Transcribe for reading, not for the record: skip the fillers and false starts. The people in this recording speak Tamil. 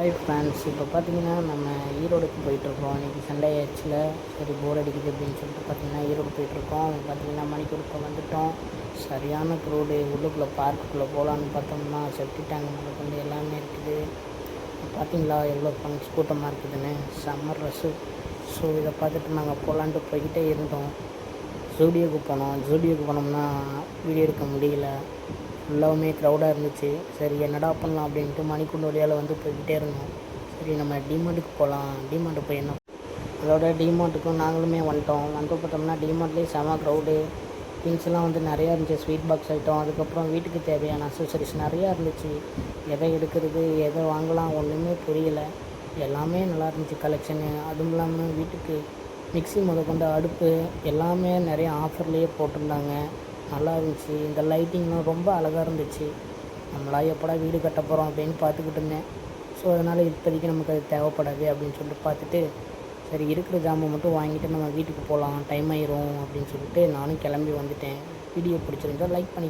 ஹாய் ஃப்ரெண்ட்ஸ், இப்போ பார்த்தீங்கன்னா நம்ம ஈரோடுக்கு போயிட்டுருக்கோம். இன்றைக்கி சண்டே ஆச்சுல, சரி போர் அடிக்குது அப்படின்னு சொல்லிட்டு பார்த்தீங்கன்னா ஈரோடு போயிட்டுருக்கோம். பார்த்தீங்கன்னா மணிக்கூருக்கு வந்துவிட்டோம். சரியான க்ரௌடு. உள்ளுக்குள்ளே பார்க்குள்ளே போகலான்னு பார்த்தோம்னா செப்டி டேங்க் முதற்கொண்டு எல்லாமே இருக்குது. பார்த்தீங்களா எவ்வளோ ஃபங்க்ஸ் கூட்டமாக இருக்குதுன்னு, சம்மர் ரஷ்ஷு. ஸோ இதை பார்த்துட்டு நாங்கள் போகலான்ட்டு போய்கிட்டே இருந்தோம். ஜூடியோக்கு போனோம். ஜூடியோக்கு போனோம்னா வீடியோ எடுக்க முடியல, ஃபுல்லாகவுமே க்ரௌடாக இருந்துச்சு. சரி என்னடா பண்ணலாம் அப்படின்ட்டு மணிக்கூண்டு வழியால் வந்து போய்கிட்டே இருந்தோம். சரி நம்ம டிமார்ட்டுக்கு போகலாம். டிமார்ட்டு போய் என்ன, அதோட டிமார்ட்டுக்கும் நாங்களுமே வந்துட்டோம். வந்து பார்த்தோம்னா டிமார்ட்லேயே செம க்ரௌடு. திங்ஸ்லாம் வந்து நிறையா இருந்துச்சு. ஸ்வீட் பாக்ஸ் ஐட்டம், அதுக்கப்புறம் வீட்டுக்கு தேவையான அக்சசரிஸ் நிறையா இருந்துச்சு. எதை எடுக்கிறது, எதை வாங்கலாம் ஒன்றுமே புரியல. எல்லாமே நல்லா இருந்துச்சு கலெக்ஷனு. அதுவும் இல்லாமல் வீட்டுக்கு மிக்ஸி முதற்கொண்டு அடுப்பு எல்லாமே நிறைய ஆஃபர்லேயே போட்டிருந்தாங்க. நல்லா இருந்துச்சு. இந்த லைட்டிங்லாம் ரொம்ப அழகாக இருந்துச்சு. நம்மளா எப்படா வீடு கட்ட போகிறோம் அப்படின்னு பார்த்துக்கிட்டு இருந்தேன். ஸோ அதனால் இப்போதைக்கு நமக்கு அது தேவைப்படாது அப்படின்னு சொல்லிட்டு பார்த்துட்டு, சரி இருக்கிற ஜாமான் மட்டும் வாங்கிட்டு நம்ம வீட்டுக்கு போகலாம், டைம் ஆயிரும் அப்படின்னு சொல்லிட்டு நானும் கிளம்பி வந்துட்டேன். வீடியோ பிடிச்சிருந்தா லைக் பண்ணி